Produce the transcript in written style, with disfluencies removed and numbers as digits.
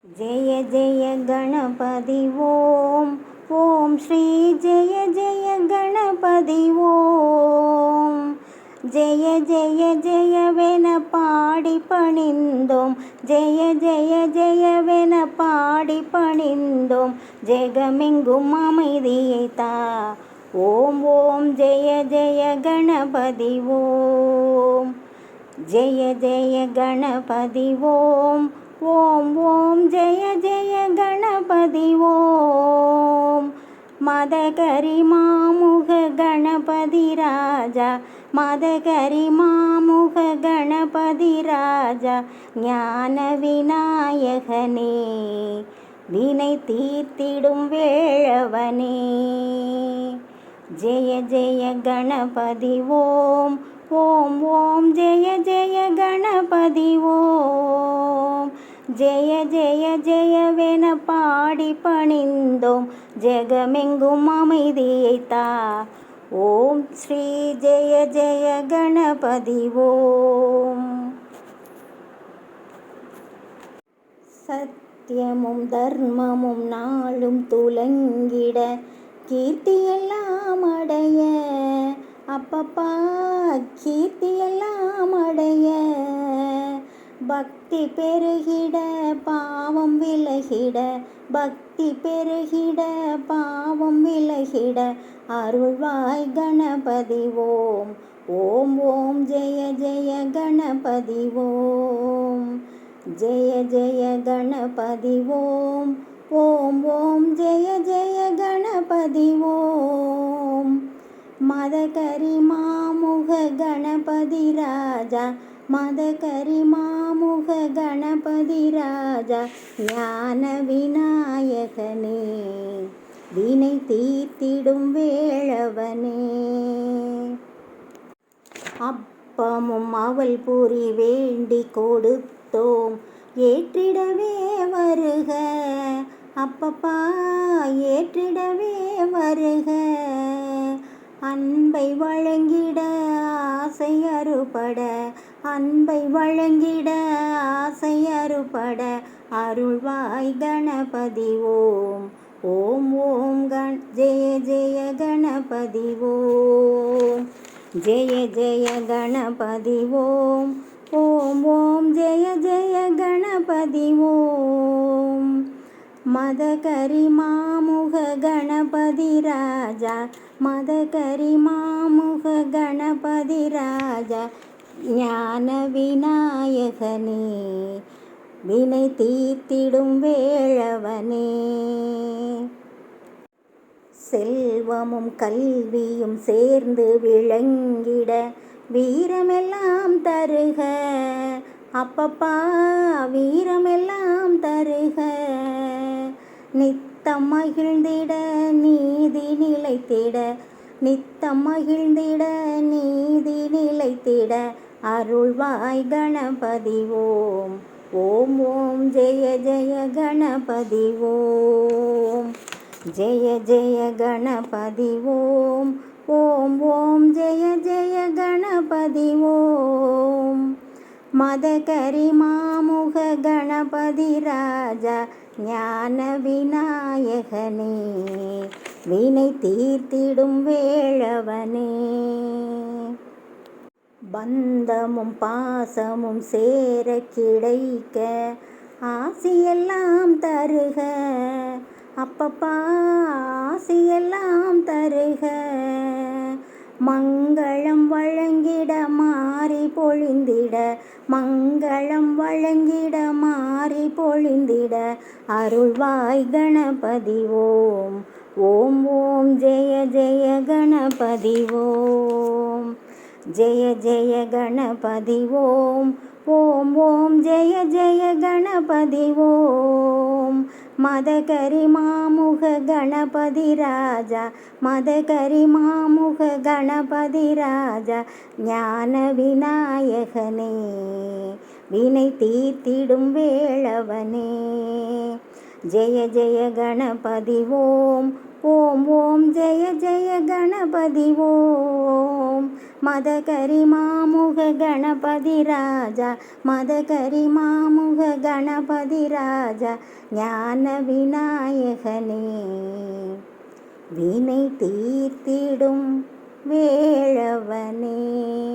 जय जय गणपति ओम ओम श्री जय जय गणपति ओम जय जय जयवेन पाடி பணிந்தோம் ஜெய ஜெய ஜெயவென பாடி பணிந்தோம் ஜெகமெங்கும் அமைதியை தா ஓம் ஓம் ஜெய ஜெய கணபதி ஓம் ஜெய ஜெய கணபதி ஓம் ஓம் ஓம் ஜெய ஜெய கணபதி ஓம் மதகரி மாமுக கணபதி ராஜா மதகரி மாமுக கணபதி ராஜா ஞான விநாயகனே வினை தீர்த்திடும் வேளவனே ஜெய ஜெய கணபதி ஓம் ஓம் ஓம் ஜெய ஜெய கணபதி ஓம் ஜெய ஜெய ஜெயவென பாடி பணிந்தோம் ஜெகமெங்கும் அமைதியை தா ஓம் ஸ்ரீ ஜெய ஜெய கணபதி ஓம் சத்தியமும் தர்மமும் நாளும் துலங்கிட கீர்த்தியெல்லாம் அடைய அப்பப்பா கீர்த்தியெல்லாம் அடைய பக்தி பெருகிட பாவம் விலகிட பக்தி பெருகிட பாவம் விலகிட அருள்வாய் கணபதி ஓம் ஓம் ஓம் ஜெய ஜெய கணபதி ஓம் ஜெய ஜெய கணபதி ஓம் ஓம் ஓம் ஜெய ஜெய கணபதி ஓம் மதகரி மாமுக கணபதி ராஜா மதகரி மாமுக கணபதி ராஜா ஞான விநாயகனே வினை தீர்த்திடும் வேளவனே அப்பமும் அவள் பூரி வேண்டி கொடுத்தோம் ஏற்றிடவே வருக அப்பப்பா ஏற்றிடவே வருக அன்பை வழங்கிட ஆசை அறுபட அன்பை வழங்கிட ஆசை அறுபட அருள்வாய் கணபதி ஓம் ஓம் ஓம் ஜெய ஜெய கணபதி ஓம் ஜெய ஜெய கணபதி ஓம் ஓம் ஓம் ஜெய ஜெய கணபதி ஓம் மதகரி மாமுக கணபதி ராஜா மதகரி மாமுக கணபதி ராஜா ஞான விநாயகனே வினை தீர்த்திடும் வேளவனே செல்வமும் கல்வியும் சேர்ந்து விளங்கிட வீரமெல்லாம் தருக அப்பப்பா வீரமெல்லாம் தருக நித்தம் மகிழ்ந்திட நீதி நிலைத்திட நித்தம் மகிழ்ந்திட நீதி நிலைத்திட அருள்வாய் கணபதி ஓம் ஓம் ஓம் ஜெய ஜெய கணபதி ஓம் ஜெய ஜெய கணபதி ஓம் ஓம் ஓம் ஜெய ஜெய கணபதி ஓம் மதகரி மாமுக கணபதி ராஜா ஞான விநாயகனே வினை தீர்த்திடும் வேளவனே பந்தமும் பாசமும் சேர கிடைக்க ஆசியெல்லாம் தருக அப்பப்பா ஆசியெல்லாம் தருக மங்களம் வழங்கிட மாறி பொழிந்திட மங்களம் வழங்கிட மாறி பொழிந்திட அருள்வாய் கணபதி ஓம் ஓம் ஓம் ஜெய ஜெய கணபதி ஓம் ஜெய ஜெய கணபதி ஓம் ஓம் ஓம் ஜெய ஜெய கணபதி ஓம் மதகரி மாமுக கணபதி ராஜா மதகரி மாமுக கணபதி ராஜா ஞான விநாயகனே வினை தீர்த்திடும் வேளவனே ஜெய ஜெய கணபதி ஓம் ஓம் ஓம் ஜெய ஜெய கணபதி ஓம் மதகரி மாமுக கணபதி ராஜா மதகரி மாமுக கணபதி ராஜா ஞான விநாயகனே வினை தீர்த்திடும் வேளவனே.